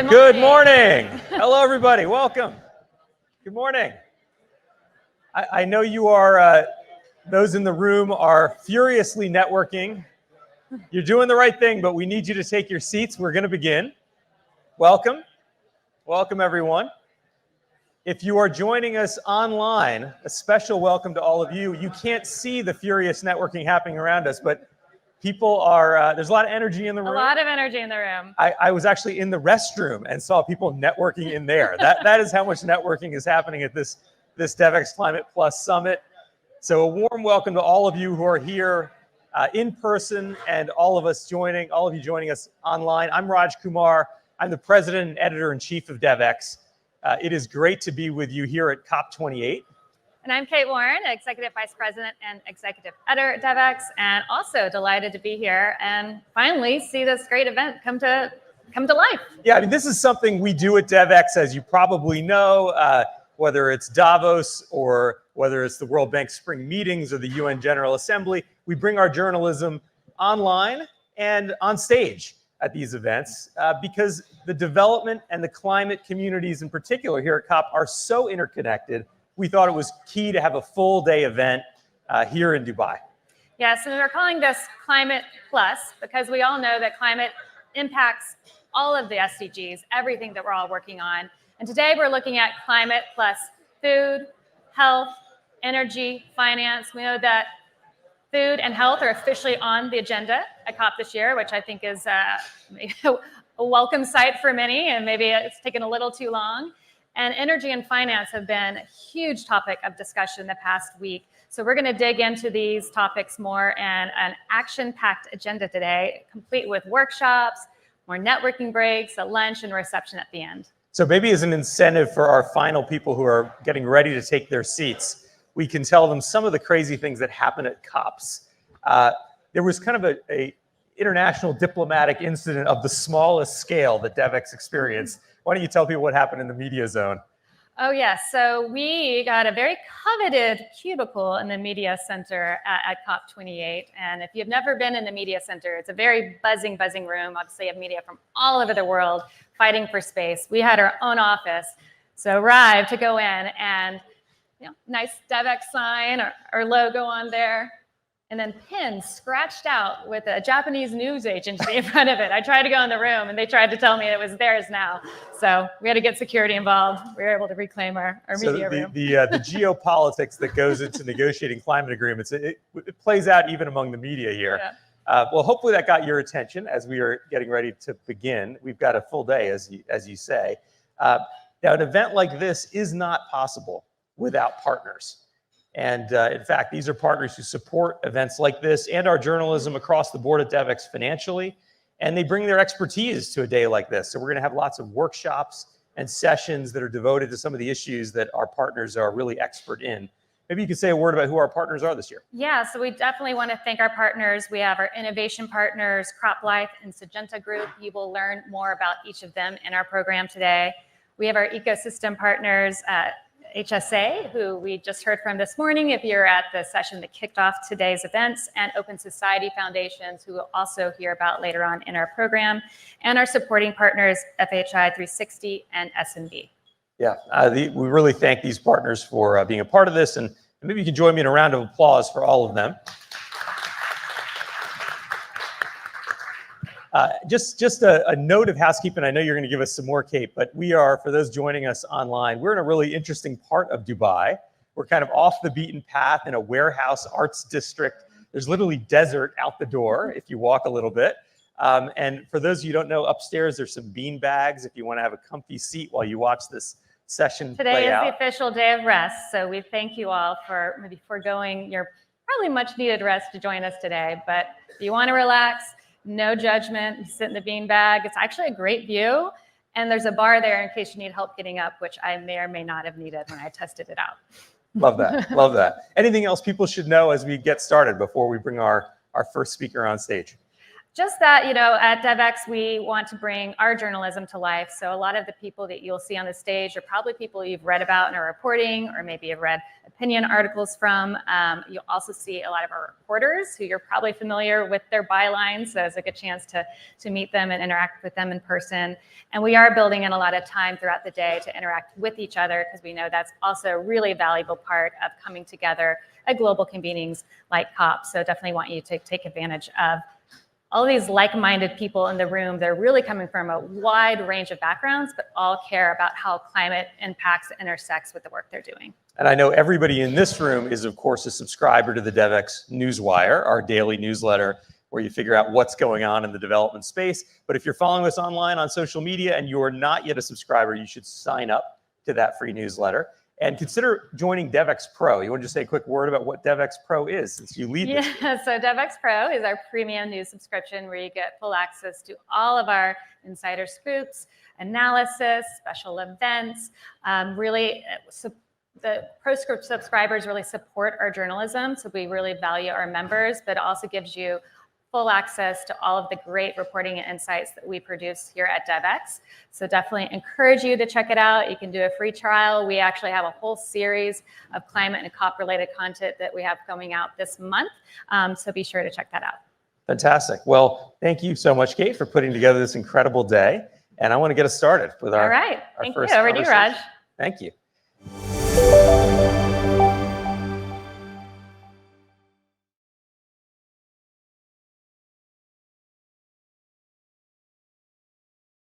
Good morning. Hello, everybody. Welcome. Good morning. I know you are, those in the room are furiously networking. You're doing the right thing, but we need you to take your seats. We're going to begin. Welcome. Welcome, everyone. If you are joining us online, a special welcome to all of you. You can't see the furious networking happening around us, but people are, there's a lot of energy in the room. A lot of energy in the room. I was actually in the restroom and saw people networking in there. That is how much networking is happening at this Devex Climate Plus Summit. So a warm welcome to all of you who are here in person and all of you joining us online. I'm Raj Kumar. I'm the president and editor-in-chief of Devex. It is great to be with you here at COP28. And I'm Kate Warren, Executive Vice President and Executive Editor at Devex, and also delighted to be here and finally see this great event come to life. Yeah, I mean, this is something we do at Devex, as you probably know, whether it's Davos or whether it's the World Bank Spring Meetings or the UN General Assembly. We bring our journalism online and on stage at these events because the development and the climate communities in particular here at COP are so interconnected. We thought it was key to have a full day event here in Dubai. Yes, and we're calling this Climate Plus because we all know that climate impacts all of the SDGs, everything that we're all working on. And today we're looking at climate plus food, health, energy, finance. We know that food and health are officially on the agenda at COP this year, which I think is a welcome sight for many, and maybe it's taken a little too long. And energy and finance have been a huge topic of discussion the past week. So we're going to dig into these topics more and an action-packed agenda today, complete with workshops, more networking breaks, a lunch, and a reception at the end. So maybe as an incentive for our final people who are getting ready to take their seats, we can tell them some of the crazy things that happen at COPs. There was kind of a international diplomatic incident of the smallest scale that Devex experienced. Why don't you tell people what happened in the media zone? Oh, yes. So we got a very coveted cubicle in the media center at COP28. And if you've never been in the media center, it's a very buzzing room. Obviously, you have media from all over the world fighting for space. We had our own office. So arrived to go in and, nice Devex sign, our logo on there. And then pins scratched out with a Japanese news agency in front of it. I tried to go in the room, and they tried to tell me it was theirs now. So we had to get security involved. We were able to reclaim our media room. The geopolitics that goes into negotiating climate agreements, it plays out even among the media here. Yeah. Well, hopefully that got your attention as we are getting ready to begin. We've got a full day, as you say. Now, an event like this is not possible without partners. And in fact, these are partners who support events like this and our journalism across the board at Devex financially, and they bring their expertise to a day like this. So we're going to have lots of workshops and sessions that are devoted to some of the issues that our partners are really expert in. Maybe you could say a word about who our partners are this year. Yeah, so we definitely want to thank our partners. We have our innovation partners, CropLife and Syngenta Group. You will learn more about each of them in our program today. We have our ecosystem partners, HSA, who we just heard from this morning, if you're at the session that kicked off today's events, and Open Society Foundations, who we'll also hear about later on in our program, and our supporting partners, FHI 360 and S&B. Yeah, we really thank these partners for being a part of this, and maybe you can join me in a round of applause for all of them. Just a note of housekeeping. I know you're going to give us some more, Kate, but we are, for those joining us online, we're in a really interesting part of Dubai. We're kind of off the beaten path in a warehouse arts district. There's literally desert out the door if you walk a little bit. And for those of you who don't know, upstairs there's some bean bags if you want to have a comfy seat while you watch this session play out. Today is the official day of rest, so we thank you all for maybe foregoing your probably much needed rest to join us today. But if you want to relax, no judgment, you sit in the beanbag. It's actually a great view. And there's a bar there in case you need help getting up, which I may or may not have needed when I tested it out. Love that, love that. Anything else people should know as we get started before we bring our first speaker on stage? just that, at Devex, we want to bring our journalism to life. So a lot of the people that you'll see on the stage are probably people you've read about in our reporting, or maybe have read opinion articles from. You'll also see a lot of our reporters who you're probably familiar with their bylines. So it's a good chance to meet them and interact with them in person. And we are building in a lot of time throughout the day to interact with each other, because we know that's also a really valuable part of coming together at global convenings like COP. So definitely want you to take advantage of all these like-minded people in the room. They're really coming from a wide range of backgrounds, but all care about how climate impacts and intersects with the work they're doing. And I know everybody in this room is, of course, a subscriber to the Devex Newswire, our daily newsletter, where you figure out what's going on in the development space. But if you're following us online on social media and you're not yet a subscriber, you should sign up to that free newsletter. And consider joining Devex Pro. You want to just say a quick word about what Devex Pro is, since you lead this? Yeah, so Devex Pro is our premium news subscription where you get full access to all of our insider scoops, analysis, special events. The ProScript subscribers really support our journalism, so we really value our members, but it also gives you full access to all of the great reporting and insights that we produce here at Devex. So definitely encourage you to check it out. You can do a free trial. We actually have a whole series of climate and COP-related content that we have coming out this month. So be sure to check that out. Fantastic. Well, thank you so much, Kate, for putting together this incredible day. And I want to get us started with our, all right. our Thank first you. Over to you, Raj. Thank you.